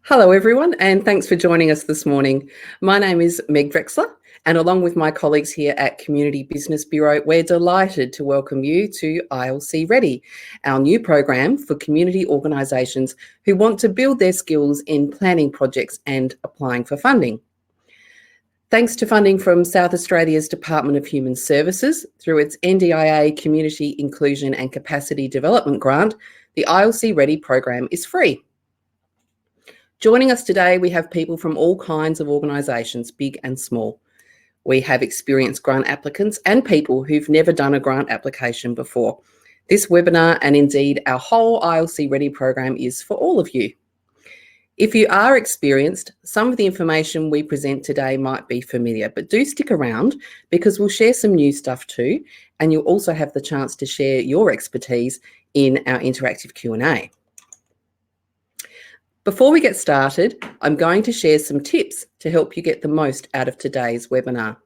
Hello everyone, and thanks for joining us this morning. My name is Meg Drexler, and along with my colleagues here at Community Business Bureau, we're delighted to welcome you to ILC Ready, our new program for community organisations who want to build their skills in planning projects and applying for funding. Thanks to funding from South Australia's Department of Human Services through its NDIA Community Inclusion and Capacity Development Grant, the ILC Ready program is free. Joining us today, we have people from all kinds of organisations, big and small. We have experienced grant applicants and people who've never done a grant application before. This webinar, and indeed our whole ILC Ready program, is for all of you. If you are experienced, some of the information we present today might be familiar, but do stick around because we'll share some new stuff too, and you'll also have the chance to share your expertise in our interactive Q&A. Before we get started, I'm going to share some tips to help you get the most out of today's webinar.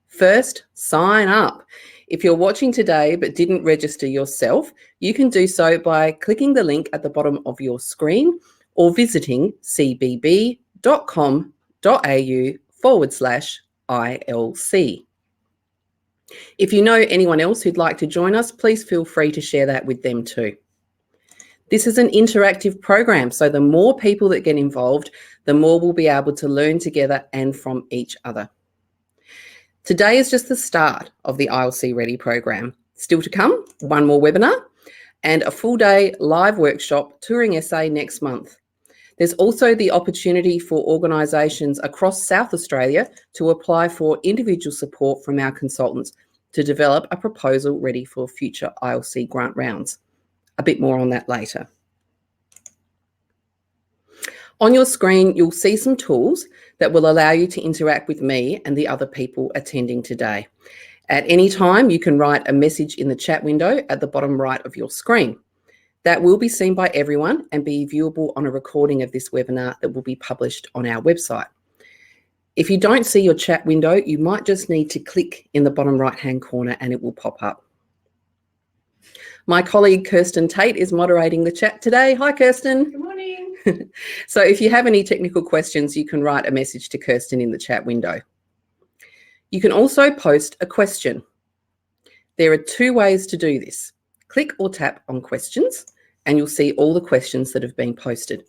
First, sign up. If you're watching today but didn't register yourself, you can do so by clicking the link at the bottom of your screen or visiting cbb.com.au/ILC. If you know anyone else who'd like to join us, please feel free to share that with them too. This is an interactive program, so the more people that get involved, the more we'll be able to learn together and from each other. Today is just the start of the ILC Ready program. Still to come, one more webinar and a full day live workshop touring SA next month. There's also the opportunity for organisations across South Australia to apply for individual support from our consultants to develop a proposal ready for future ILC grant rounds. A bit more on that later. On your screen, you'll see some tools that will allow you to interact with me and the other people attending today. At any time, you can write a message in the chat window at the bottom right of your screen. That will be seen by everyone and be viewable on a recording of this webinar that will be published on our website. If you don't see your chat window, you might just need to click in the bottom right-hand corner and it will pop up. My colleague Kirsten Tate is moderating the chat today. Hi, Kirsten. Good morning. So if you have any technical questions, you can write a message to Kirsten in the chat window. You can also post a question. There are two ways to do this. Click or tap on questions and you'll see all the questions that have been posted.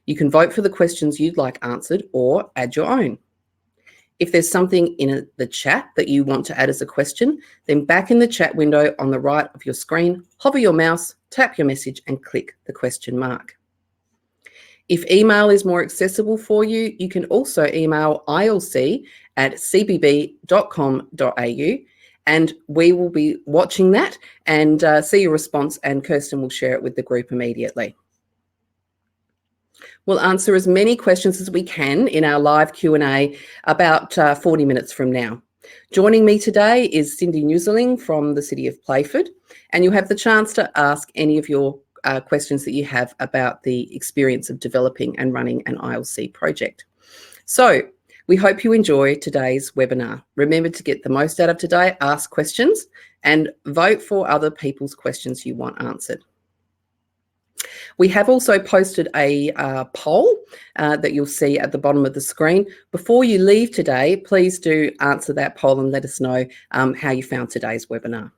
You can vote for the questions you'd like answered or add your own. If there's something in the chat that you want to add as a question, then back in the chat window on the right of your screen, hover your mouse, tap your message and click the question mark. If email is more accessible for you, you can also email ilc@cbb.com.au and we will be watching that and see your response, and Kirsten will share it with the group immediately. We'll answer as many questions as we can in our live Q&A about 40 minutes from now. Joining me today is Cindy Newseling from the City of Playford, and you'll have the chance to ask any of your questions that you have about the experience of developing and running an ILC project. So we hope you enjoy today's webinar. Remember to get the most out of today, ask questions, and vote for other people's questions you want answered. We have also posted a poll that you'll see at the bottom of the screen. Before you leave today, please do answer that poll and let us know how you found today's webinar.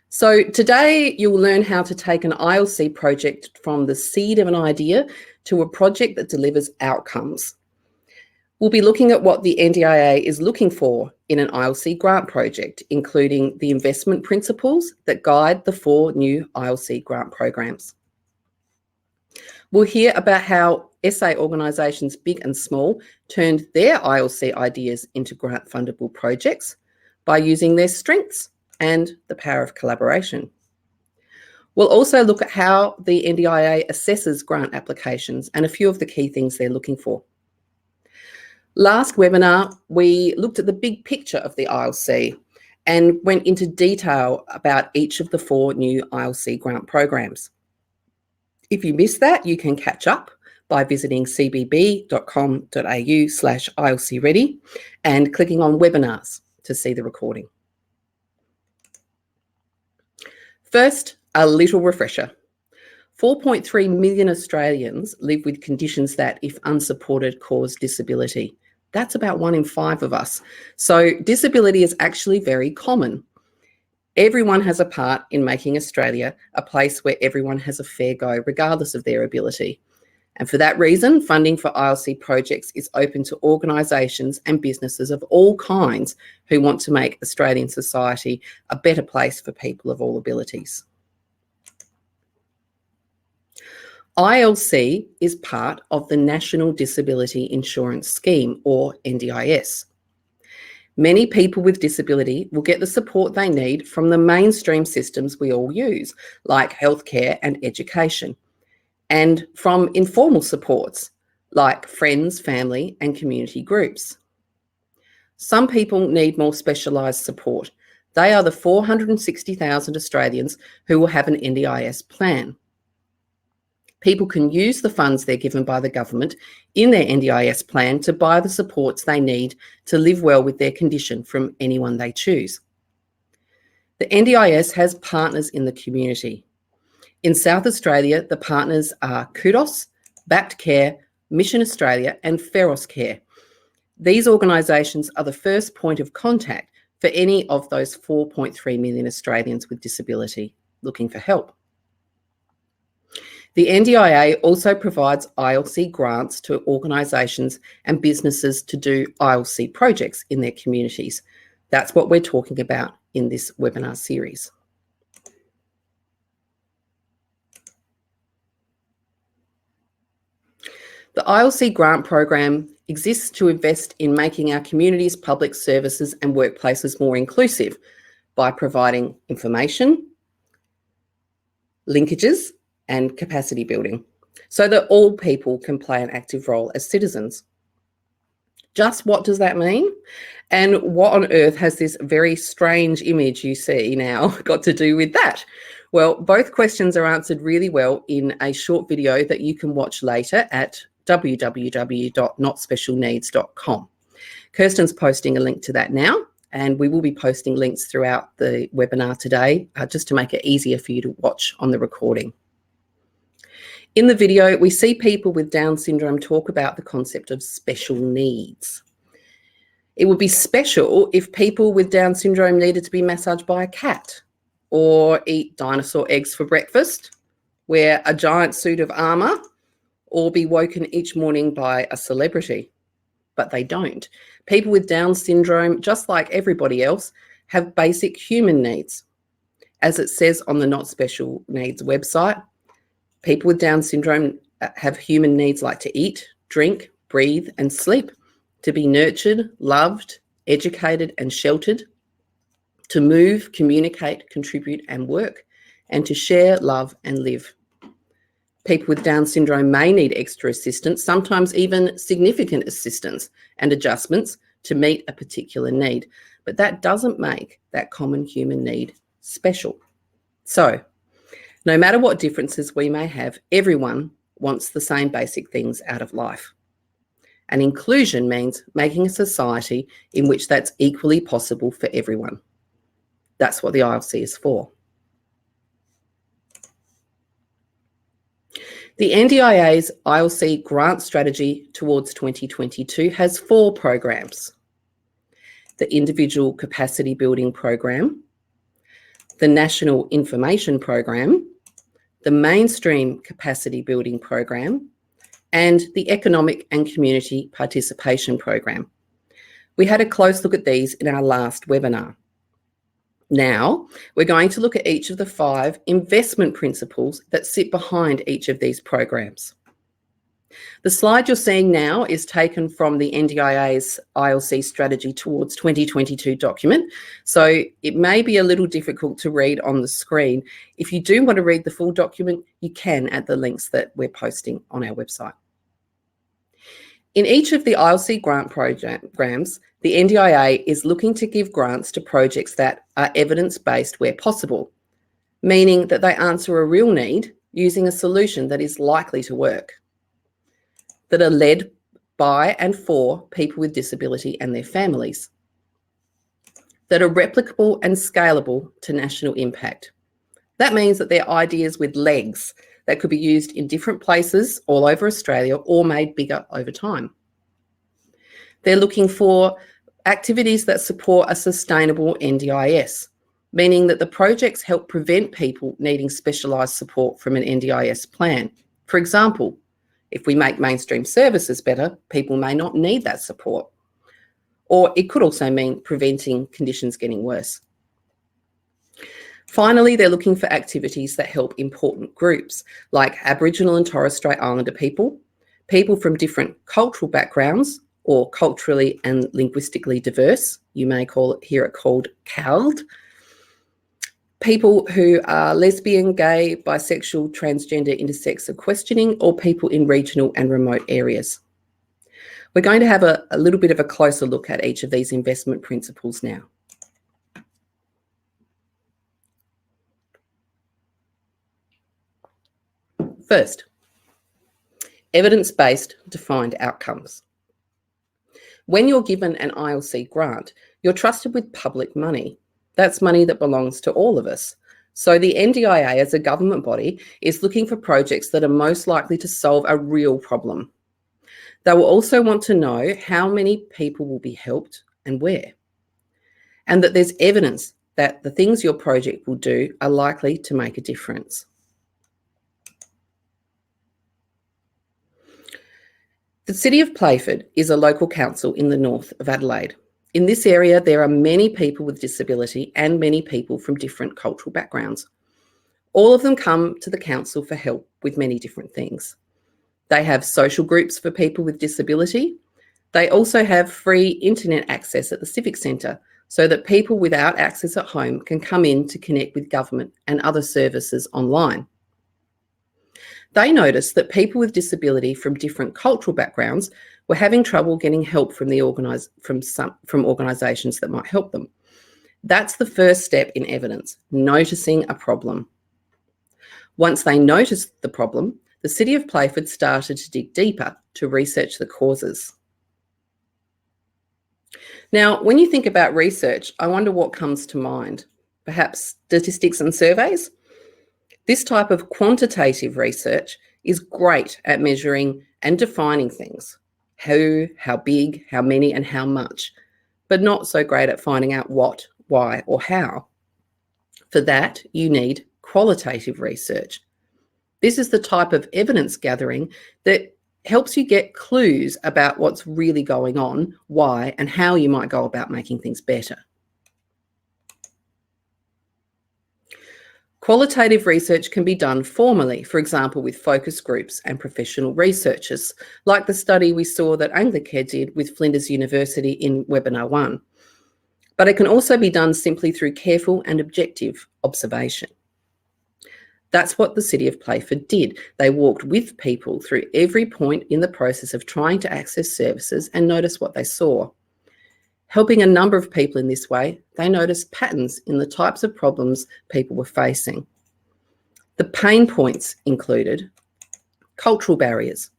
So today you'll learn how to take an ILC project from the seed of an idea to a project that delivers outcomes. We'll be looking at what the NDIA is looking for in an ILC grant project, including the investment principles that guide the 4 new ILC grant programs. We'll hear about how SA organisations big and small turned their ILC ideas into grant fundable projects by using their strengths and the power of collaboration. We'll also look at how the NDIA assesses grant applications and a few of the key things they're looking for. Last webinar, we looked at the big picture of the ILC and went into detail about each of the 4 new ILC grant programs. If you missed that, you can catch up by visiting cbb.com.au/ILC Ready and clicking on webinars to see the recording. First, a little refresher. 4.3 million Australians live with conditions that, if unsupported, cause disability. That's about 1 in 5 of us. So disability is actually very common. Everyone has a part in making Australia a place where everyone has a fair go, regardless of their ability. And for that reason, funding for ILC projects is open to organisations and businesses of all kinds who want to make Australian society a better place for people of all abilities. ILC is part of the National Disability Insurance Scheme, or NDIS. Many people with disability will get the support they need from the mainstream systems we all use, like healthcare and education, and from informal supports, like friends, family, and community groups. Some people need more specialised support. They are the 460,000 Australians who will have an NDIS plan. People can use the funds they're given by the government in their NDIS plan to buy the supports they need to live well with their condition from anyone they choose. The NDIS has partners in the community. In South Australia, the partners are Kudos, Backed Care, Mission Australia and Feros Care. These organisations are the first point of contact for any of those 4.3 million Australians with disability looking for help. The NDIA also provides ILC grants to organisations and businesses to do ILC projects in their communities. That's what we're talking about in this webinar series. The ILC grant program exists to invest in making our communities, public services and workplaces more inclusive by providing information, linkages and capacity building so that all people can play an active role as citizens. Just what does that mean? And what on earth has this very strange image you see now got to do with that? Well, both questions are answered really well in a short video that you can watch later at www.notspecialneeds.com. Kirsten's posting a link to that now, and we will be posting links throughout the webinar today just to make it easier for you to watch on the recording. In the video, we see people with Down syndrome talk about the concept of special needs. It would be special if people with Down syndrome needed to be massaged by a cat, or eat dinosaur eggs for breakfast, wear a giant suit of armour, or be woken each morning by a celebrity. But they don't. People with Down syndrome, just like everybody else, have basic human needs. As it says on the Not Special Needs website, people with Down syndrome have human needs like to eat, drink, breathe and sleep, to be nurtured, loved, educated and sheltered, to move, communicate, contribute and work, and to share, love and live. People with Down syndrome may need extra assistance, sometimes even significant assistance and adjustments to meet a particular need, but that doesn't make that common human need special. So, no matter what differences we may have, everyone wants the same basic things out of life. And inclusion means making a society in which that's equally possible for everyone. That's what the ILC is for. The NDIA's ILC grant strategy towards 2022 has 4 programs: the Individual Capacity Building Program, the National Information Program, the Mainstream Capacity Building Program, and the Economic and Community Participation Program. We had a close look at these in our last webinar. Now, we're going to look at each of the 5 investment principles that sit behind each of these programs. The slide you're seeing now is taken from the NDIA's ILC strategy towards 2022 document, so it may be a little difficult to read on the screen. If you do want to read the full document, you can at the links that we're posting on our website. In each of the ILC grant programs, the NDIA is looking to give grants to projects that are evidence-based where possible, meaning that they answer a real need using a solution that is likely to work, that are led by and for people with disability and their families, that are replicable and scalable to national impact. That means that they're ideas with legs, that could be used in different places all over Australia or made bigger over time. They're looking for activities that support a sustainable NDIS, meaning that the projects help prevent people needing specialised support from an NDIS plan. For example, if we make mainstream services better, people may not need that support. Or it could also mean preventing conditions getting worse. Finally, they're looking for activities that help important groups like Aboriginal and Torres Strait Islander people, people from different cultural backgrounds or culturally and linguistically diverse, you may hear it called CALD, people who are lesbian, gay, bisexual, transgender, intersex or questioning, or people in regional and remote areas. We're going to have a little bit of a closer look at each of these investment principles now. First, evidence-based defined outcomes. When you're given an ILC grant, you're trusted with public money. That's money that belongs to all of us. So the NDIA, as a government body, is looking for projects that are most likely to solve a real problem. They will also want to know how many people will be helped and where, and that there's evidence that the things your project will do are likely to make a difference. The City of Playford is a local council in the north of Adelaide. In this area, there are many people with disability and many people from different cultural backgrounds. All of them come to the council for help with many different things. They have social groups for people with disability. They also have free internet access at the Civic Centre so that people without access at home can come in to connect with government and other services online. They noticed that people with disability from different cultural backgrounds were having trouble getting help from organisations that might help them. That's the first step in evidence, noticing a problem. Once they noticed the problem, the City of Playford started to dig deeper to research the causes. Now, when you think about research, I wonder what comes to mind. Perhaps statistics and surveys? This type of quantitative research is great at measuring and defining things. Who, how big, how many, and how much, but not so great at finding out what, why, or how. For that, you need qualitative research. This is the type of evidence gathering that helps you get clues about what's really going on, why, and how you might go about making things better. Qualitative research can be done formally, for example, with focus groups and professional researchers, like the study we saw that Incl did with Flinders University in Webinar 1. But it can also be done simply through careful and objective observation. That's what the City of Playford did. They walked with people through every point in the process of trying to access services and notice what they saw. Helping a number of people in this way, they noticed patterns in the types of problems people were facing. The pain points included cultural barriers.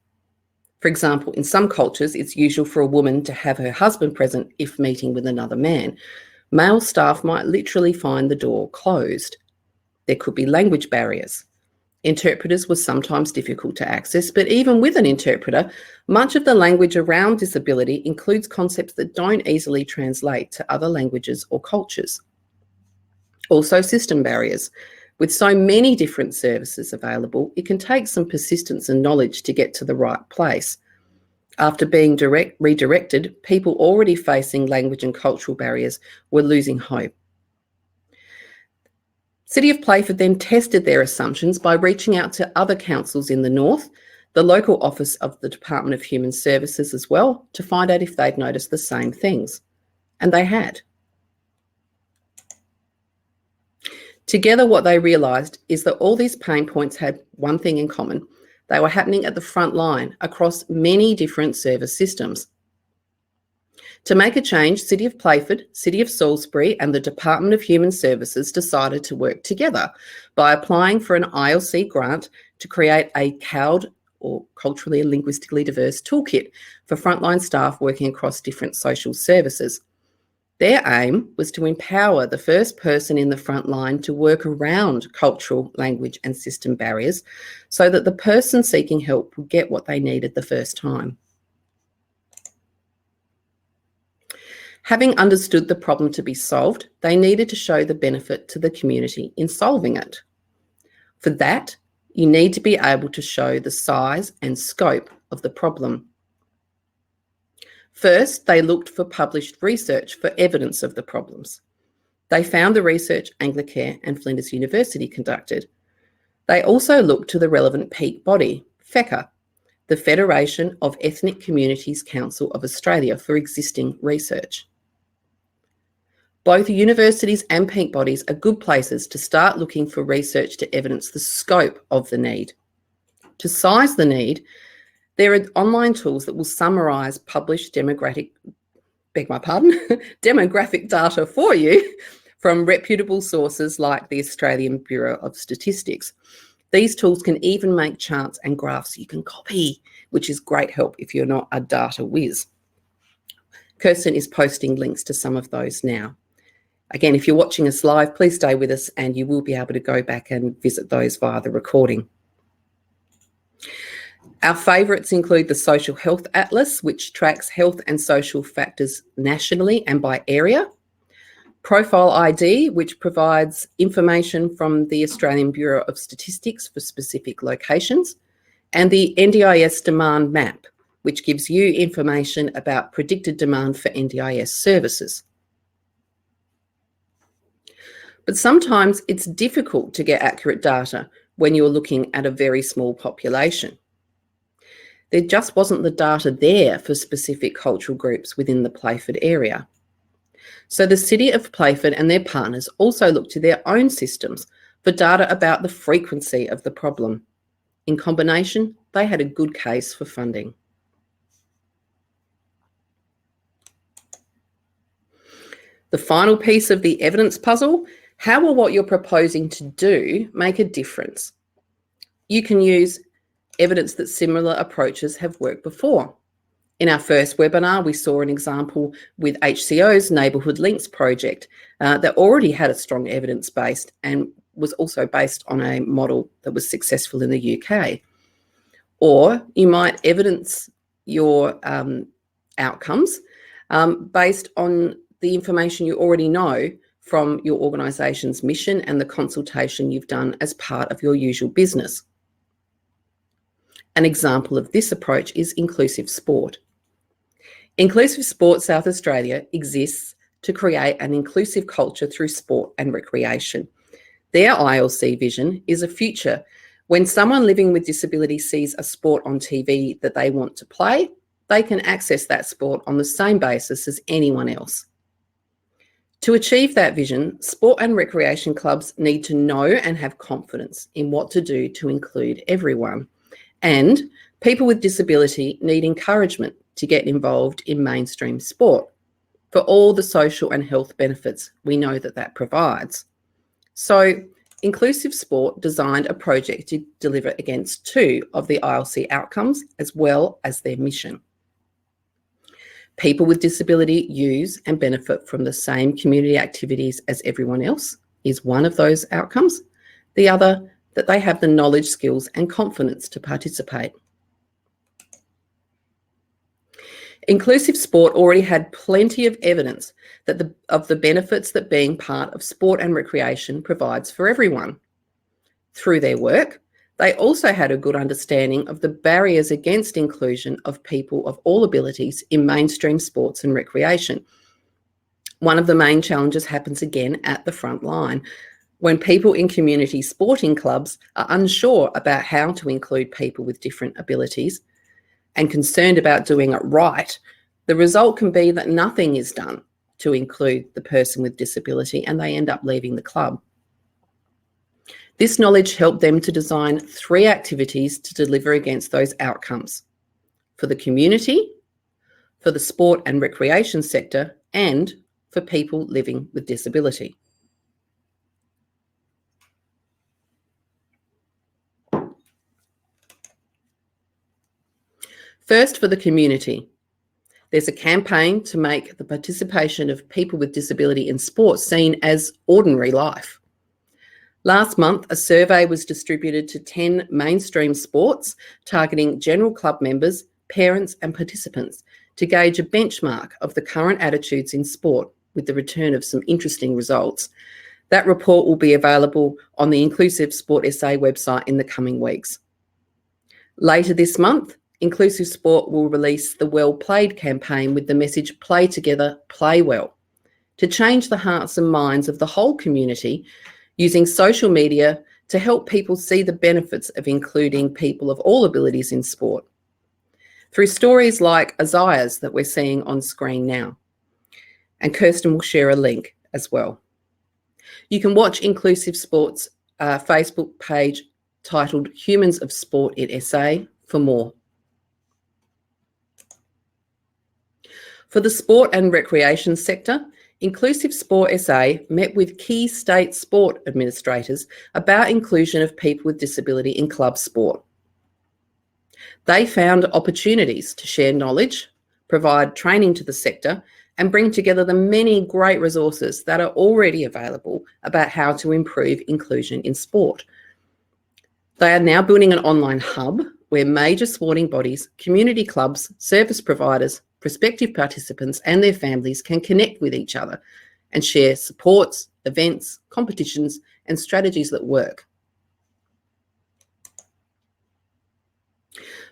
For example, in some cultures, it's usual for a woman to have her husband present if meeting with another man. Male staff might literally find the door closed. There could be language barriers. Interpreters were sometimes difficult to access, but even with an interpreter, much of the language around disability includes concepts that don't easily translate to other languages or cultures. Also, system barriers. With so many different services available, it can take some persistence and knowledge to get to the right place. After being redirected, people already facing language and cultural barriers were losing hope. City of Playford then tested their assumptions by reaching out to other councils in the north, the local office of the Department of Human Services as well, to find out if they'd noticed the same things. And they had. Together, what they realised is that all these pain points had one thing in common. They were happening at the front line across many different service systems. To make a change, City of Playford, City of Salisbury and the Department of Human Services decided to work together by applying for an ILC grant to create a CALD, or culturally and linguistically diverse, toolkit for frontline staff working across different social services. Their aim was to empower the first person in the front line to work around cultural, language and system barriers so that the person seeking help would get what they needed the first time. Having understood the problem to be solved, they needed to show the benefit to the community in solving it. For that, you need to be able to show the size and scope of the problem. First, they looked for published research for evidence of the problems. They found the research Anglicare and Flinders University conducted. They also looked to the relevant peak body, FECA, the Federation of Ethnic Communities Council of Australia, for existing research. Both universities and peak bodies are good places to start looking for research to evidence the scope of the need. To size the need, there are online tools that will summarise published demographic data for you from reputable sources like the Australian Bureau of Statistics. These tools can even make charts and graphs you can copy, which is great help if you're not a data whiz. Kirsten is posting links to some of those now. Again, if you're watching us live, please stay with us and you will be able to go back and visit those via the recording. Our favourites include the Social Health Atlas, which tracks health and social factors nationally and by area. Profile ID, which provides information from the Australian Bureau of Statistics for specific locations. And the NDIS Demand Map, which gives you information about predicted demand for NDIS services. But sometimes it's difficult to get accurate data when you're looking at a very small population. There just wasn't the data there for specific cultural groups within the Playford area. So the City of Playford and their partners also looked to their own systems for data about the frequency of the problem. In combination, they had a good case for funding. The final piece of the evidence puzzle: how will what you're proposing to do make a difference? You can use evidence that similar approaches have worked before. In our first webinar, we saw an example with HCO's Neighbourhood Links project that already had a strong evidence base and was also based on a model that was successful in the UK. Or you might evidence your outcomes based on the information you already know from your organisation's mission and the consultation you've done as part of your usual business. An example of this approach is Inclusive Sport. Inclusive Sport South Australia exists to create an inclusive culture through sport and recreation. Their ILC vision is a future when someone living with disability sees a sport on TV that they want to play, they can access that sport on the same basis as anyone else. To achieve that vision, sport and recreation clubs need to know and have confidence in what to do to include everyone. And people with disability need encouragement to get involved in mainstream sport for all the social and health benefits we know that that provides. So Inclusive Sport designed a project to deliver against two of the ILC outcomes as well as their mission. People with disability use and benefit from the same community activities as everyone else is one of those outcomes. The other, that they have the knowledge, skills and confidence to participate. Inclusive Sport already had plenty of evidence that of the benefits that being part of sport and recreation provides for everyone. Through their work, they also had a good understanding of the barriers against inclusion of people of all abilities in mainstream sports and recreation. One of the main challenges happens again at the front line, when people in community sporting clubs are unsure about how to include people with different abilities and concerned about doing it right. The result can be that nothing is done to include the person with disability and they end up leaving the club. This knowledge helped them to design 3 activities to deliver against those outcomes for the community, for the sport and recreation sector, and for people living with disability. First, for the community. There's a campaign to make the participation of people with disability in sport seen as ordinary life. Last month, a survey was distributed to 10 mainstream sports, targeting general club members, parents and participants to gauge a benchmark of the current attitudes in sport, with the return of some interesting results. That report will be available on the Inclusive Sport SA website in the coming weeks. Later this month, Inclusive Sport will release the Well Played campaign with the message "Play Together, Play Well," to change the hearts and minds of the whole community, using social media to help people see the benefits of including people of all abilities in sport, through stories like Isaiah's that we're seeing on screen now. And Kirsten will share a link as well. You can watch Inclusive Sport's Facebook page titled Humans of Sport in SA for more. For the sport and recreation sector, Inclusive Sport SA met with key state sport administrators about inclusion of people with disability in club sport. They found opportunities to share knowledge, provide training to the sector, and bring together the many great resources that are already available about how to improve inclusion in sport. They are now building an online hub where major sporting bodies, community clubs, service providers, prospective participants and their families can connect with each other and share supports, events, competitions and strategies that work.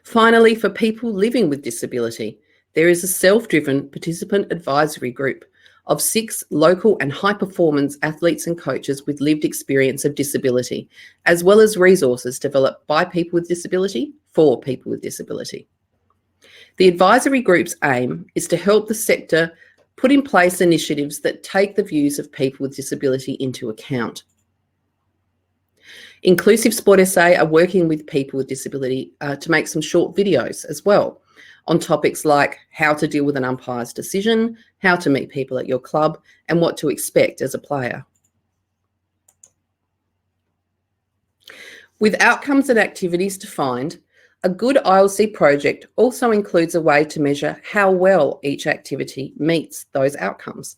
Finally, for people living with disability, there is a self-driven participant advisory group of 6 local and high-performance athletes and coaches with lived experience of disability, as well as resources developed by people with disability for people with disability. The advisory group's aim is to help the sector put in place initiatives that take the views of people with disability into account. Inclusive Sport SA are working with people with disability to make some short videos as well on topics like how to deal with an umpire's decision, how to meet people at your club, and what to expect as a player. With outcomes and activities defined, a good ILC project also includes a way to measure how well each activity meets those outcomes.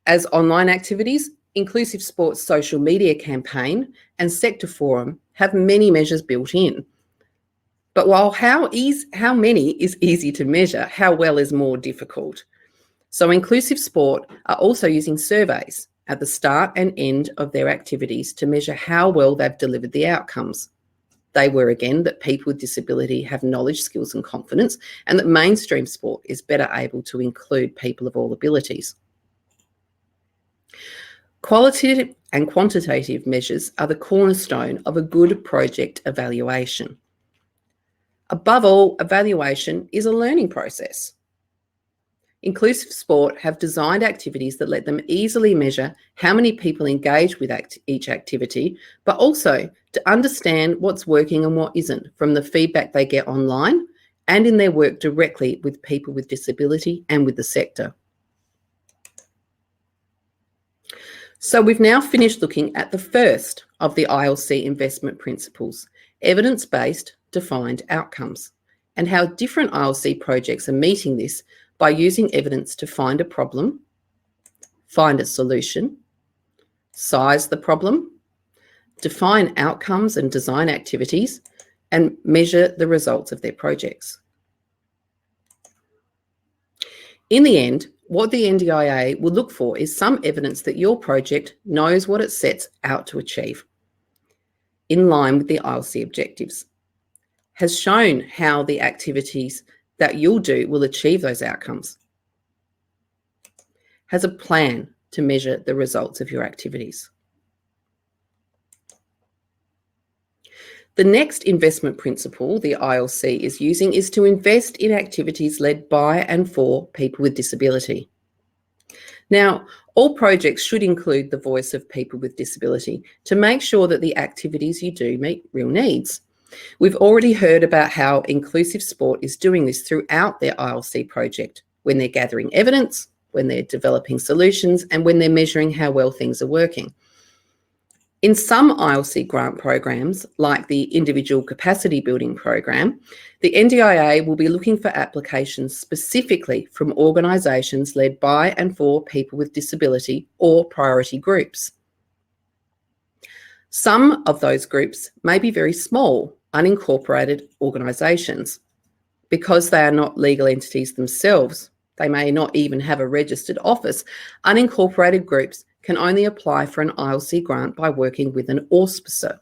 As online activities, Inclusive Sport's social media campaign and sector forum have many measures built in. But while how many is easy to measure, how well is more difficult. So Inclusive Sport are also using surveys at the start and end of their activities to measure how well they've delivered the outcomes. They were, again, that people with disability have knowledge, skills and confidence, and that mainstream sport is better able to include people of all abilities. Qualitative and quantitative measures are the cornerstone of a good project evaluation. Above all, evaluation is a learning process. Inclusive Sport have designed activities that let them easily measure how many people engage with each activity, but also to understand what's working and what isn't from the feedback they get online and in their work directly with people with disability and with the sector. So we've now finished looking at the first of the ILC investment principles, evidence-based defined outcomes, and how different ILC projects are meeting this by using evidence to find a problem, find a solution, size the problem, define outcomes and design activities, and measure the results of their projects. In the end, what the NDIA will look for is some evidence that your project knows what it sets out to achieve, in line with the ILC objectives, has shown how the activities that you'll do will achieve those outcomes, has a plan to measure the results of your activities. The next investment principle the ILC is using is to invest in activities led by and for people with disability. Now, all projects should include the voice of people with disability to make sure that the activities you do meet real needs. We've already heard about how Inclusive Sport is doing this throughout their ILC project, when they're gathering evidence, when they're developing solutions, and when they're measuring how well things are working. In some ILC grant programs, like the Individual Capacity Building Program, the NDIA will be looking for applications specifically from organisations led by and for people with disability or priority groups. Some of those groups may be very small, unincorporated organisations. Because they are not legal entities themselves, they may not even have a registered office. Unincorporated groups can only apply for an ILC grant by working with an auspicer.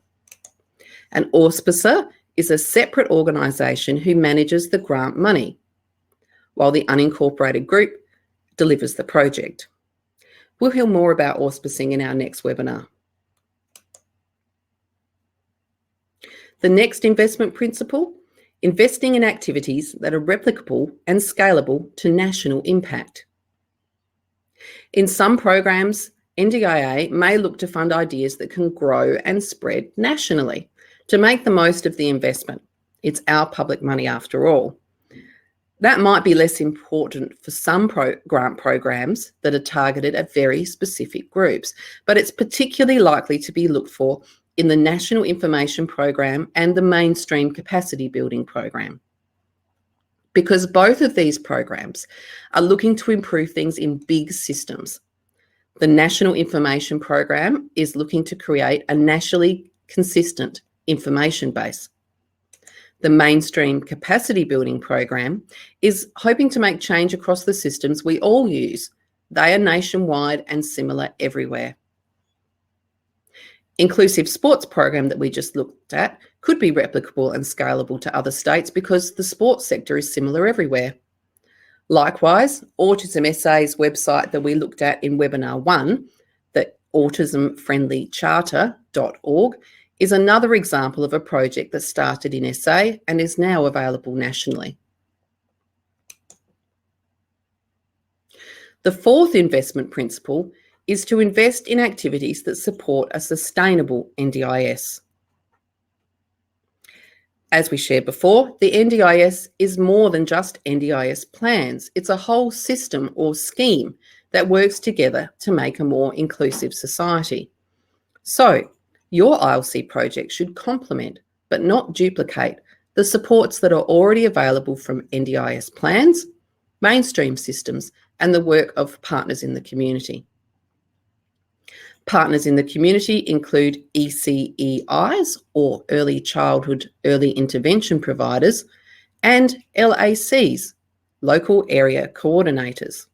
An auspicer is a separate organisation who manages the grant money, while the unincorporated group delivers the project. We'll hear more about auspicing in our next webinar. The next investment principle: investing in activities that are replicable and scalable to national impact. In some programs, NDIA may look to fund ideas that can grow and spread nationally to make the most of the investment. It's our public money after all. That might be less important for some grant programs that are targeted at very specific groups, but it's particularly likely to be looked for in the National Information Program and the Mainstream Capacity Building Program, because both of these programs are looking to improve things in big systems. The National Information Program is looking to create a nationally consistent information base. The Mainstream Capacity Building Program is hoping to make change across the systems we all use. They are nationwide and similar everywhere. Inclusive sports program that we just looked at could be replicable and scalable to other states because the sports sector is similar everywhere. Likewise, Autism SA's website that we looked at in webinar 1, the autismfriendlycharter.org, is another example of a project that started in SA and is now available nationally. The fourth investment principle is to invest in activities that support a sustainable NDIS. As we shared before, the NDIS is more than just NDIS plans. It's a whole system or scheme that works together to make a more inclusive society. So, your ILC project should complement, but not duplicate, the supports that are already available from NDIS plans, mainstream systems, and the work of partners in the community. Partners in the community include ECEIs, or Early Childhood Early Intervention Providers, and LACs, Local Area Coordinators.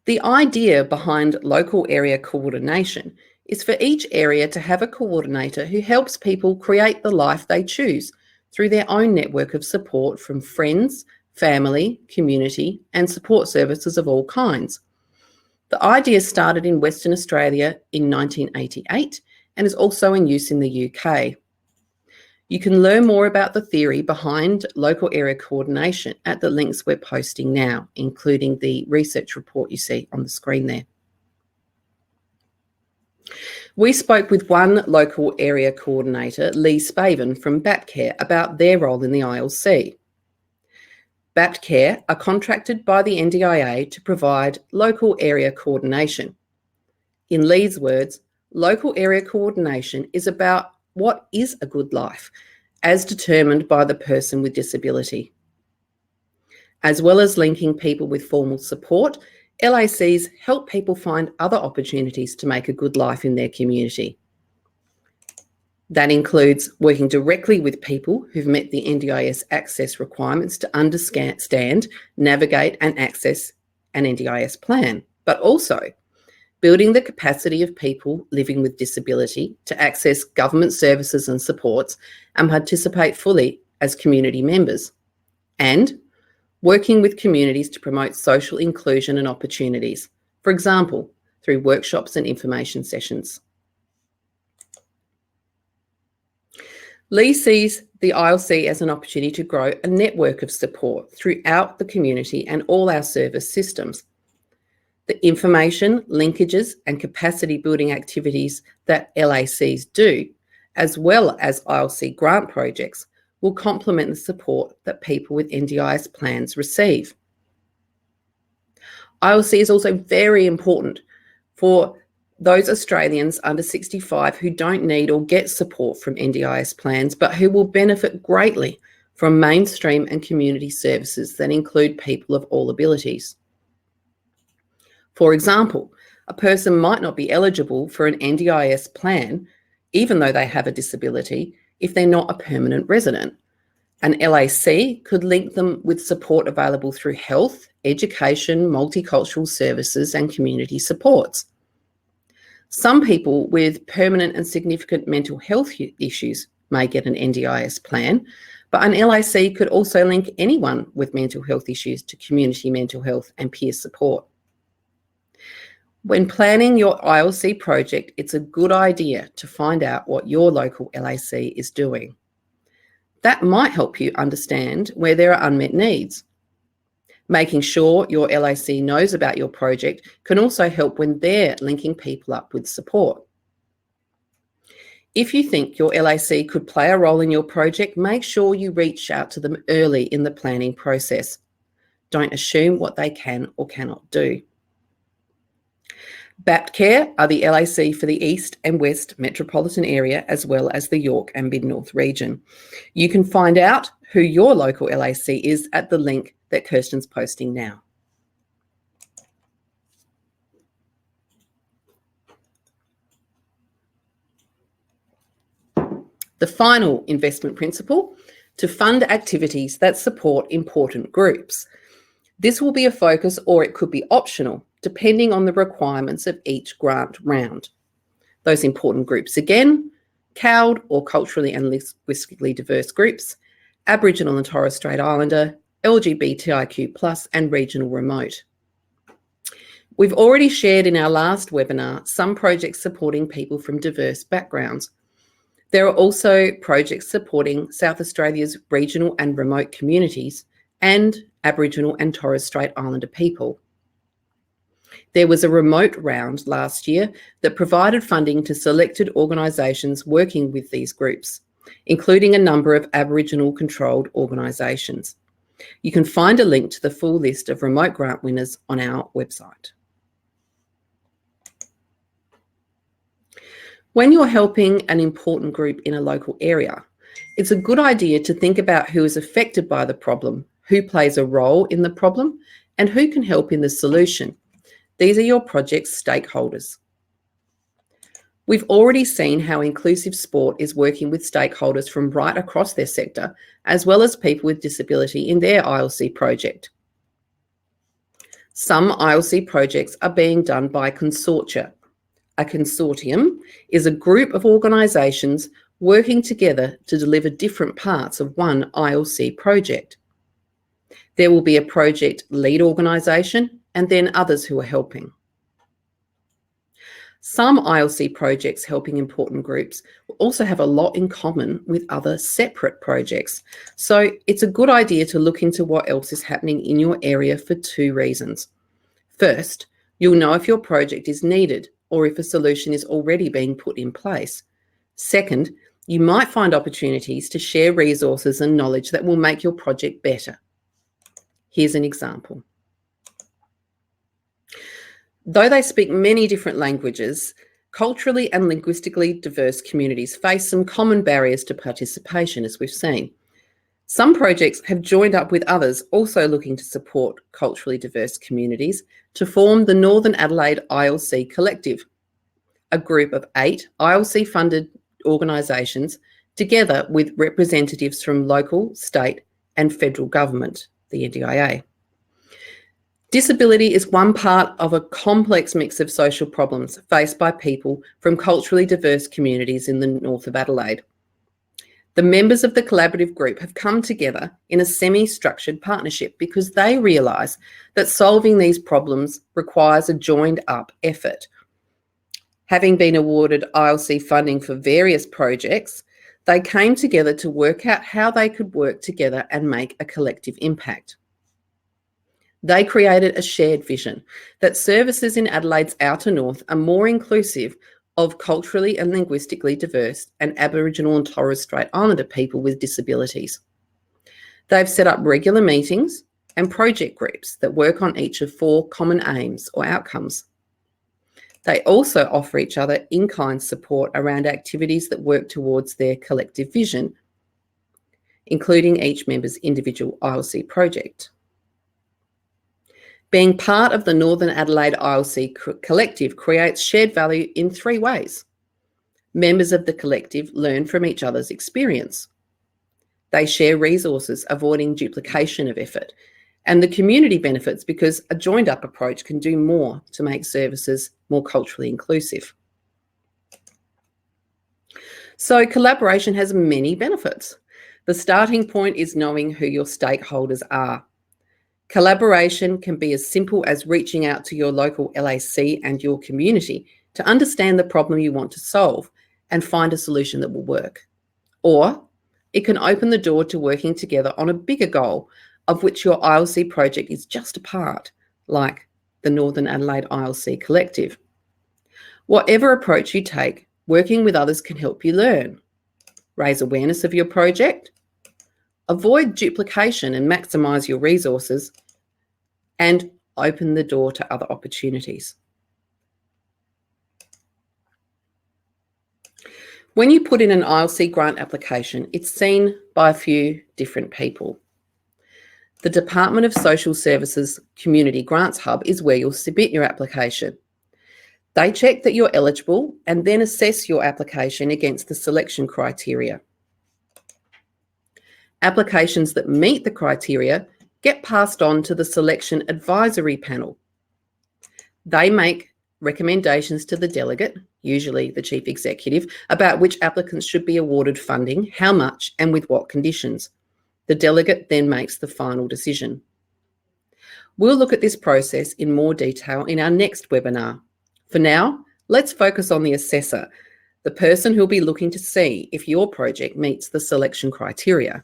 The idea behind local area coordination is for each area to have a coordinator who helps people create the life they choose through their own network of support from friends, family, community, and support services of all kinds. The idea started in Western Australia in 1988 and is also in use in the UK. You can learn more about the theory behind local area coordination at the links we're posting now, including the research report you see on the screen there. We spoke with one local area coordinator, Lee Spaven from BapCare, about their role in the ILC. BapCare are contracted by the NDIA to provide local area coordination. In Lee's words, local area coordination is about what is a good life, as determined by the person with disability. As well as linking people with formal support, LACs help people find other opportunities to make a good life in their community. That includes working directly with people who've met the NDIS access requirements to understand, navigate and access an NDIS plan, but also building the capacity of people living with disability to access government services and supports and participate fully as community members, and working with communities to promote social inclusion and opportunities, for example, through workshops and information sessions. Lee sees the ILC as an opportunity to grow a network of support throughout the community and all our service systems. The information, linkages and capacity building activities that LACs do, as well as ILC grant projects, will complement the support that people with NDIS plans receive. ILC is also very important for those Australians under 65 who don't need or get support from NDIS plans, but who will benefit greatly from mainstream and community services that include people of all abilities. For example, a person might not be eligible for an NDIS plan, even though they have a disability, if they're not a permanent resident. An LAC could link them with support available through health, education, multicultural services, and community supports. Some people with permanent and significant mental health issues may get an NDIS plan, but an LAC could also link anyone with mental health issues to community mental health and peer support. When planning your ILC project, it's a good idea to find out what your local LAC is doing. That might help you understand where there are unmet needs. Making sure your LAC knows about your project can also help when they're linking people up with support. If you think your LAC could play a role in your project, make sure you reach out to them early in the planning process. Don't assume what they can or cannot do. BAPTCare are the LAC for the East and West metropolitan area, as well as the York and Mid-North region. You can find out who your local LAC is at the link that Kirsten's posting now. The final investment principle, to fund activities that support important groups. This will be a focus, or it could be optional, depending on the requirements of each grant round. Those important groups again, CALD or culturally and linguistically diverse groups, Aboriginal and Torres Strait Islander, LGBTIQ+, and regional remote. We've already shared in our last webinar some projects supporting people from diverse backgrounds. There are also projects supporting South Australia's regional and remote communities and Aboriginal and Torres Strait Islander people. There was a remote round last year that provided funding to selected organisations working with these groups, including a number of Aboriginal-controlled organisations. You can find a link to the full list of remote grant winners on our website. When you're helping an important group in a local area, it's a good idea to think about who is affected by the problem, who plays a role in the problem, and who can help in the solution. These are your project's stakeholders. We've already seen how inclusive sport is working with stakeholders from right across their sector, as well as people with disability in their ILC project. Some ILC projects are being done by consortia. A consortium is a group of organisations working together to deliver different parts of one ILC project. There will be a project lead organisation and then others who are helping. Some ILC projects helping important groups will also have a lot in common with other separate projects. So it's a good idea to look into what else is happening in your area for two reasons. First, you'll know if your project is needed or if a solution is already being put in place. Second, you might find opportunities to share resources and knowledge that will make your project better. Here's an example. Though they speak many different languages, culturally and linguistically diverse communities face some common barriers to participation, as we've seen. Some projects have joined up with others also looking to support culturally diverse communities to form the Northern Adelaide ILC Collective, a group of 8 ILC-funded organisations together with representatives from local, state and federal government, the NDIA. Disability is one part of a complex mix of social problems faced by people from culturally diverse communities in the north of Adelaide. The members of the collaborative group have come together in a semi-structured partnership because they realise that solving these problems requires a joined-up effort. Having been awarded ILC funding for various projects, they came together to work out how they could work together and make a collective impact. They created a shared vision that services in Adelaide's outer north are more inclusive of culturally and linguistically diverse and Aboriginal and Torres Strait Islander people with disabilities. They've set up regular meetings and project groups that work on each of 4 common aims or outcomes. They also offer each other in-kind support around activities that work towards their collective vision, including each member's individual ILC project. Being part of the Northern Adelaide ILC collective creates shared value in 3 ways. Members of the collective learn from each other's experience. They share resources, avoiding duplication of effort, and the community benefits because a joined-up approach can do more to make services more culturally inclusive. So collaboration has many benefits. The starting point is knowing who your stakeholders are. Collaboration can be as simple as reaching out to your local LAC and your community to understand the problem you want to solve and find a solution that will work. Or it can open the door to working together on a bigger goal of which your ILC project is just a part, like the Northern Adelaide ILC Collective. Whatever approach you take, working with others can help you learn, raise awareness of your project, avoid duplication and maximise your resources, and open the door to other opportunities. When you put in an ILC grant application, it's seen by a few different people. The Department of Social Services Community Grants Hub is where you'll submit your application. They check that you're eligible and then assess your application against the selection criteria. Applications that meet the criteria get passed on to the Selection Advisory Panel. They make recommendations to the delegate, usually the Chief Executive, about which applicants should be awarded funding, how much, and with what conditions. The delegate then makes the final decision. We'll look at this process in more detail in our next webinar. For now, let's focus on the assessor, the person who'll be looking to see if your project meets the selection criteria.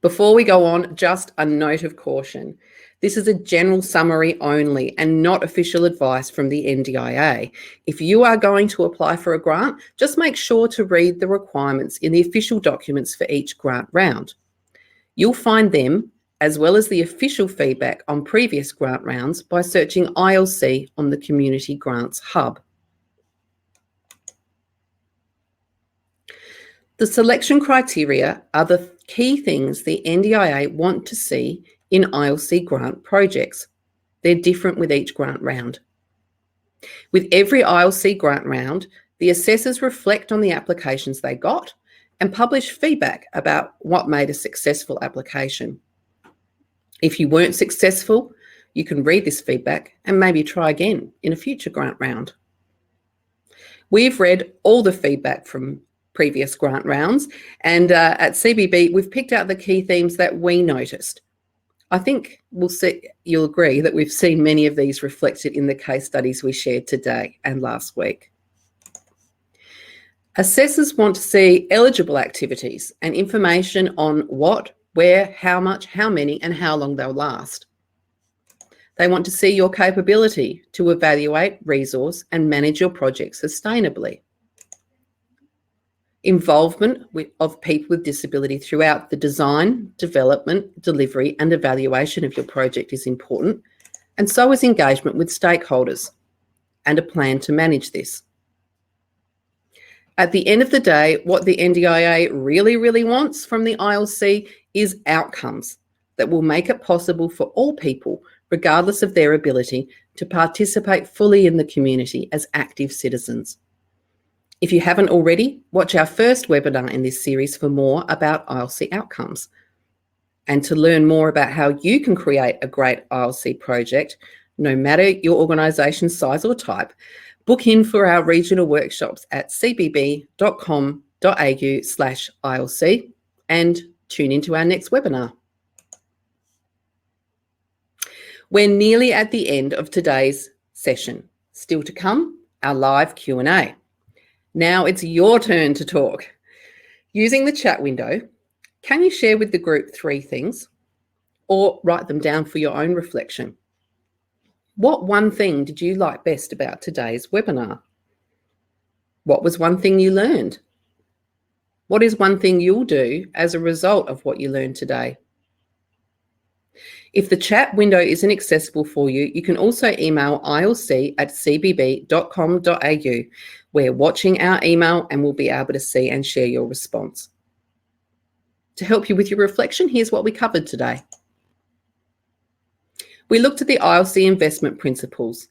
Before we go on, just a note of caution. This is a general summary only and not official advice from the NDIA. If you are going to apply for a grant, just make sure to read the requirements in the official documents for each grant round. You'll find them, as well as the official feedback on previous grant rounds, by searching ILC on the Community Grants Hub. The selection criteria are the key things the NDIA want to see in ILC grant projects. They're different with each grant round. With every ILC grant round, the assessors reflect on the applications they got and publish feedback about what made a successful application. If you weren't successful, you can read this feedback and maybe try again in a future grant round. We've read all the feedback from previous grant rounds, and at CBB, we've picked out the key themes that we noticed. I think you'll agree that we've seen many of these reflected in the case studies we shared today and last week. Assessors want to see eligible activities and information on what, where, how much, how many, and how long they'll last. They want to see your capability to evaluate, resource, and manage your project sustainably. Involvement of people with disability throughout the design, development, delivery, and evaluation of your project is important, and so is engagement with stakeholders and a plan to manage this. At the end of the day, what the NDIA really wants from the ILC is outcomes that will make it possible for all people, regardless of their ability, to participate fully in the community as active citizens. If you haven't already, watch our first webinar in this series for more about ILC outcomes. And to learn more about how you can create a great ILC project, no matter your organisation's size or type, book in for our regional workshops at cbb.com.au/ILC and tune into our next webinar. We're nearly at the end of today's session. Still to come, our live Q&A. Now it's your turn to talk. Using the chat window, can you share with the group 3 things or write them down for your own reflection? What one thing did you like best about today's webinar? What was one thing you learned? What is one thing you'll do as a result of what you learned today? If the chat window isn't accessible for you, you can also email ilc@cbb.com.au. We're watching our email and we'll be able to see and share your response. To help you with your reflection, here's what we covered today. We looked at the ILC investment principles,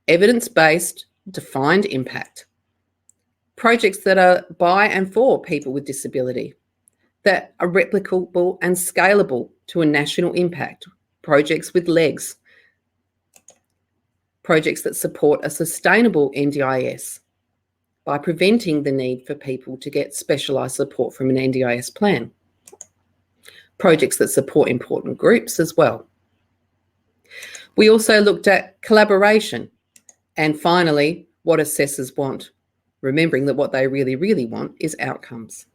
evidence-based, defined impact, projects that are by and for people with disability, that are replicable and scalable to a national impact, projects with legs, projects that support a sustainable NDIS by preventing the need for people to get specialised support from an NDIS plan, projects that support important groups as well. We also looked at collaboration and finally, what assessors want, remembering that what they really, really want is outcomes.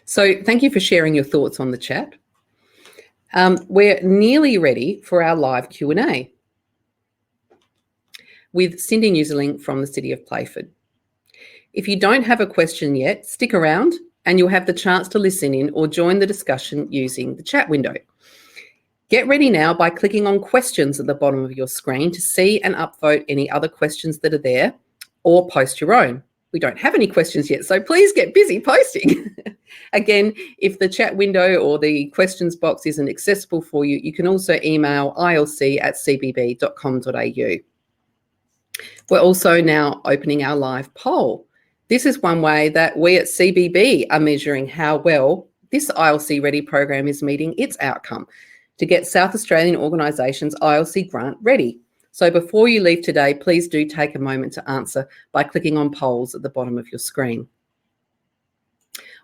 So thank you for sharing your thoughts on the chat. We're nearly ready for our live Q&A with Cindy Newseling from the City of Playford. If you don't have a question yet, stick around and you'll have the chance to listen in or join the discussion using the chat window. Get ready now by clicking on questions at the bottom of your screen to see and upvote any other questions that are there or post your own. We don't have any questions yet, so please get busy posting. Again, if the chat window or the questions box isn't accessible for you, you can also email ilc@cbb.com.au. We're also now opening our live poll. This is one way that we at CBB are measuring how well this ILC Ready program is meeting its outcome to get South Australian organisations ILC grant ready. So before you leave today, please do take a moment to answer by clicking on polls at the bottom of your screen.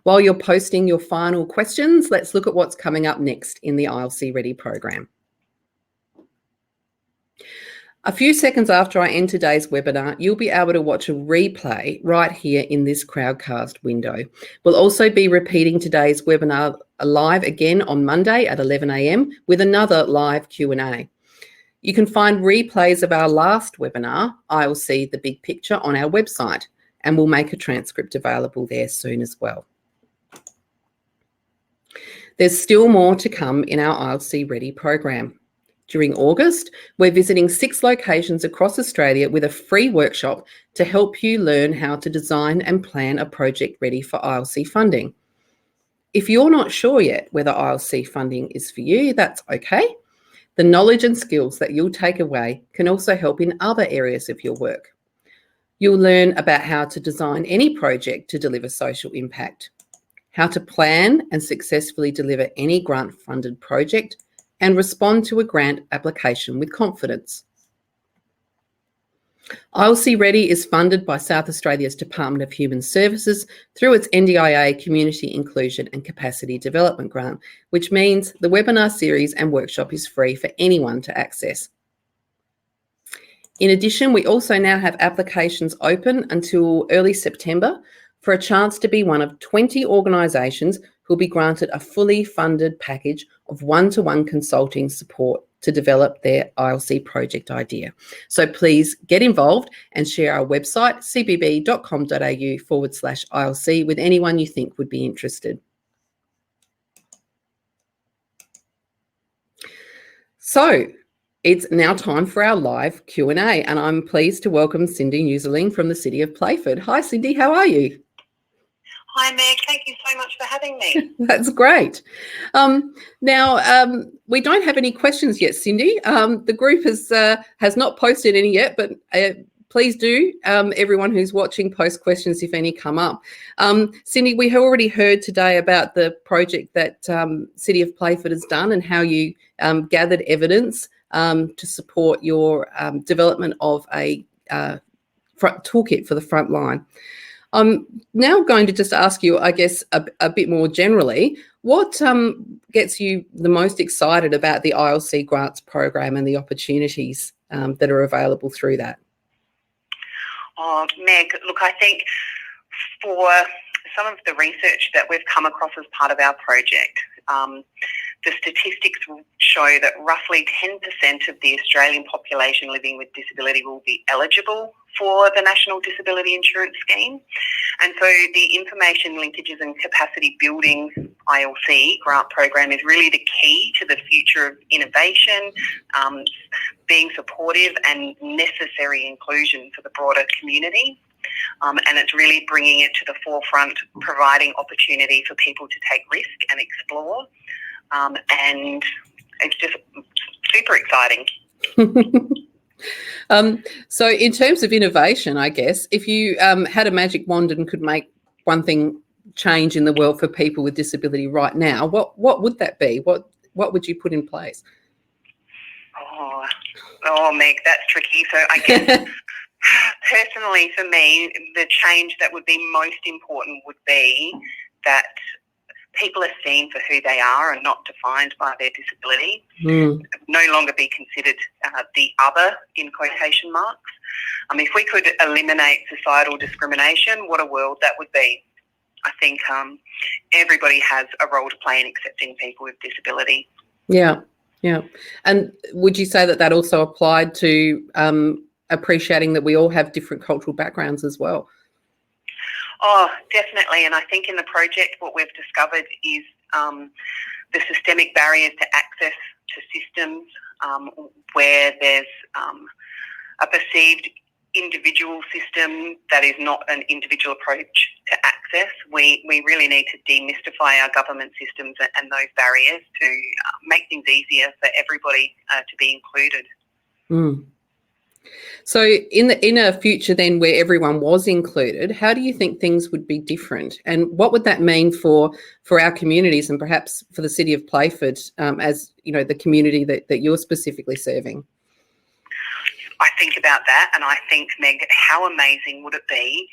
While you're posting your final questions, let's look at what's coming up next in the ILC Ready program. A few seconds after I end today's webinar, you'll be able to watch a replay right here in this Crowdcast window. We'll also be repeating today's webinar live again on Monday at 11 a.m. with another live Q&A. You can find replays of our last webinar, ILC The Big Picture, on our website, and we'll make a transcript available there soon as well. There's still more to come in our ILC Ready program. During August, we're visiting 6 locations across Australia with a free workshop to help you learn how to design and plan a project ready for ILC funding. If you're not sure yet whether ILC funding is for you, that's okay. The knowledge and skills that you'll take away can also help in other areas of your work. You'll learn about how to design any project to deliver social impact, how to plan and successfully deliver any grant-funded project, and respond to a grant application with confidence. ILC Ready is funded by South Australia's Department of Human Services through its NDIA Community Inclusion and Capacity Development Grant, which means the webinar series and workshop is free for anyone to access. In addition, we also now have applications open until early September for a chance to be one of 20 organisations who'll be granted a fully funded package of one-to-one consulting support to develop their ILC project idea. So please get involved and share our website, cbb.com.au/ILC, with anyone you think would be interested. So it's now time for our live Q&A, and I'm pleased to welcome Cindy Newseling from the City of Playford. Hi, Cindy, how are you? Hi, Meg. Thank you so much for having me. That's great. We don't have any questions yet, Cindy. The group has not posted any yet, but please do, everyone who's watching, post questions if any come up. Cindy, we have already heard today about the project that City of Playford has done and how you gathered evidence to support your development of a toolkit for the front line. I'm now going to just ask you, I guess, a bit more generally, what gets you the most excited about the ILC grants program and the opportunities that are available through that? Oh, Meg, look, I think for some of the research that we've come across as part of our project, the statistics show that roughly 10% of the Australian population living with disability will be eligible for the National Disability Insurance Scheme. And so the Information Linkages and Capacity Building ILC grant program is really the key to the future of innovation, being supportive and necessary inclusion for the broader community. And it's really bringing it to the forefront, providing opportunity for people to take risk and explore. And it's just super exciting. So in terms of innovation, I guess, if you had a magic wand and could make one thing change in the world for people with disability right now, what would that be? What would you put in place? Oh, Meg, that's tricky. So I guess personally for me, the change that would be most important would be that people are seen for who they are and not defined by their disability. No longer be considered the other in quotation marks. If we could eliminate societal discrimination, what a world that would be. I think everybody has a role to play in accepting people with disability. Yeah. And would you say that also applied to appreciating that we all have different cultural backgrounds as well? Oh, definitely. And I think in the project what we've discovered is the systemic barriers to access to systems where there's a perceived individual system that is not an individual approach to access. We really need to demystify our government systems and those barriers to make things easier for everybody to be included. So in a future then where everyone was included, how do you think things would be different? And what would that mean for our communities and perhaps for the City of Playford as, you know, the community that you're specifically serving? I think about that and I think, Meg, how amazing would it be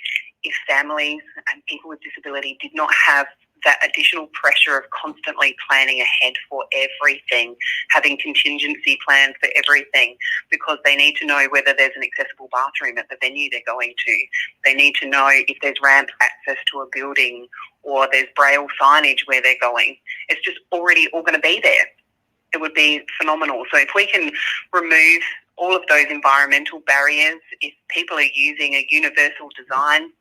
if families and people with disability did not have that additional pressure of constantly planning ahead for everything, having contingency plans for everything, because they need to know whether there's an accessible bathroom at the venue they're going to. They need to know if there's ramp access to a building or there's braille signage where they're going. It's just already all going to be there. It would be phenomenal. So if we can remove all of those environmental barriers, if people are using a universal design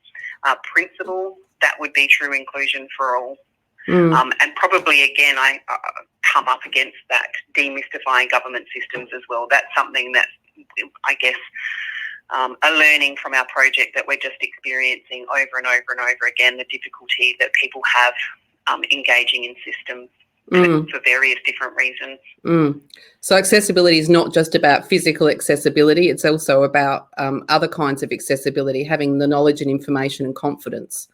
principle, that would be true inclusion for all. And probably, again, I come up against that demystifying government systems as well. That's something that I guess a learning from our project that we're just experiencing over and over and over again, the difficulty that people have engaging in systems for various different reasons. So accessibility is not just about physical accessibility, it's also about other kinds of accessibility, having the knowledge and information and confidence.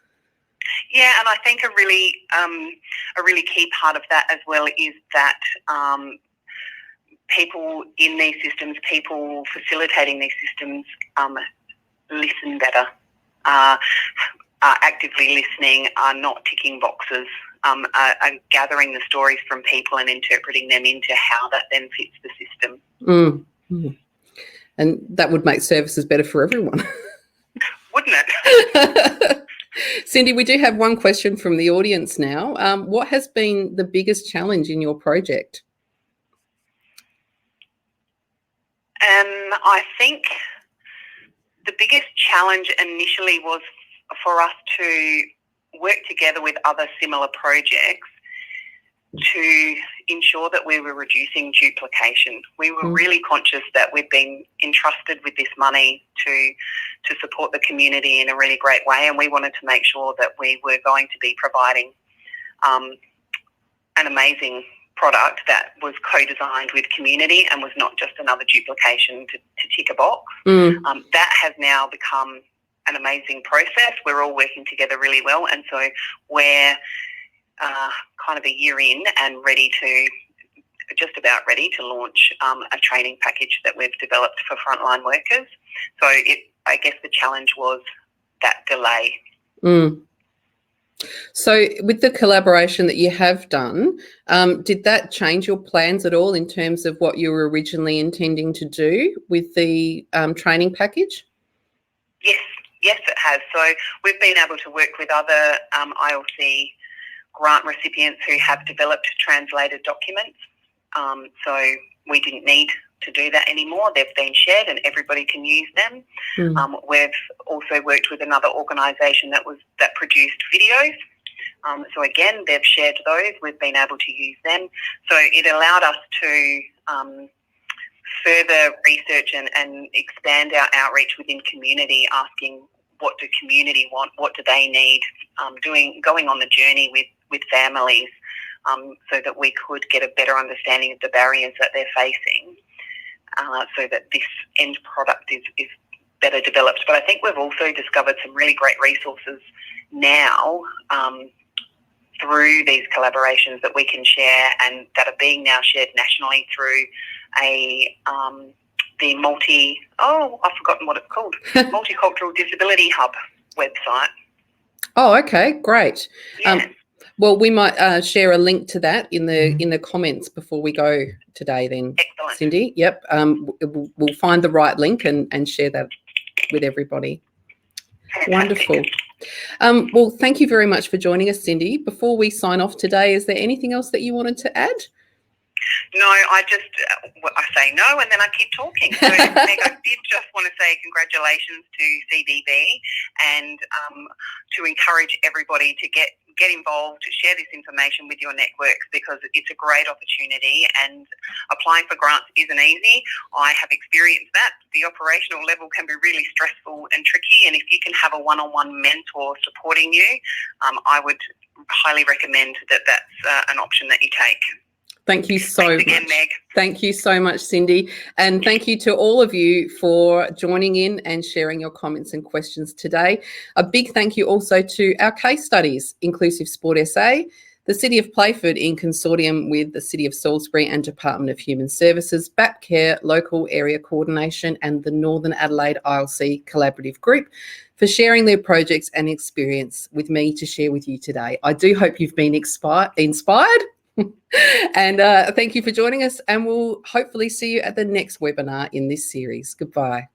Yeah, and I think a really key part of that as well is that people in these systems, people facilitating these systems, listen better, are actively listening, are not ticking boxes, are gathering the stories from people and interpreting them into how that then fits the system. And that would make services better for everyone. Wouldn't it? Cindy, we do have one question from the audience now. What has been the biggest challenge in your project? I think the biggest challenge initially was for us to work together with other similar projects to ensure that we were reducing duplication. We were really conscious that we'd been entrusted with this money to support the community in a really great way, and we wanted to make sure that we were going to be providing an amazing product that was co-designed with community and was not just another duplication to tick a box. That has now become an amazing process. We're all working together really well, and so we're kind of a year in and just about ready to launch a training package that we've developed for frontline workers. So I guess the challenge was that delay. So with the collaboration that you have done, did that change your plans at all in terms of what you were originally intending to do with the training package? Yes, it has. So we've been able to work with other ILC grant recipients who have developed translated documents. So we didn't need to do that anymore. They've been shared and everybody can use them. We've also worked with another organisation that produced videos. So again, they've shared those. We've been able to use them. So it allowed us to further research and expand our outreach within community, asking what do community want, what do they need, going on the journey with families, so that we could get a better understanding of the barriers that they're facing, so that this end product is better developed. But I think we've also discovered some really great resources now through these collaborations that we can share and that are being now shared nationally through the I've forgotten what it's called, Multicultural Disability Hub website. Oh, okay, great. Yeah. Well, we might share a link to that in the comments before we go today then. Excellent. Cindy. Yep. We'll find the right link and share that with everybody. Fantastic. Wonderful. Well, thank you very much for joining us, Cindy. Before we sign off today, is there anything else that you wanted to add? No, I say no and then I keep talking. So, Meg, I did just want to say congratulations to CBB and to encourage everybody to get involved, to share this information with your networks, because it's a great opportunity and applying for grants isn't easy. I have experienced that. The operational level can be really stressful and tricky, and if you can have a one-on-one mentor supporting you, I would highly recommend that's an option that you take. Thank you so much. Thanks again, Meg. Thank you so much, Cindy. And thank you to all of you for joining in and sharing your comments and questions today. A big thank you also to our case studies, Inclusive Sport SA, the City of Playford in consortium with the City of Salisbury and Department of Human Services, BAPCare Local Area Coordination and the Northern Adelaide ILC Collaborative Group for sharing their projects and experience with me to share with you today. I do hope you've been inspired. And thank you for joining us, and we'll hopefully see you at the next webinar in this series. Goodbye.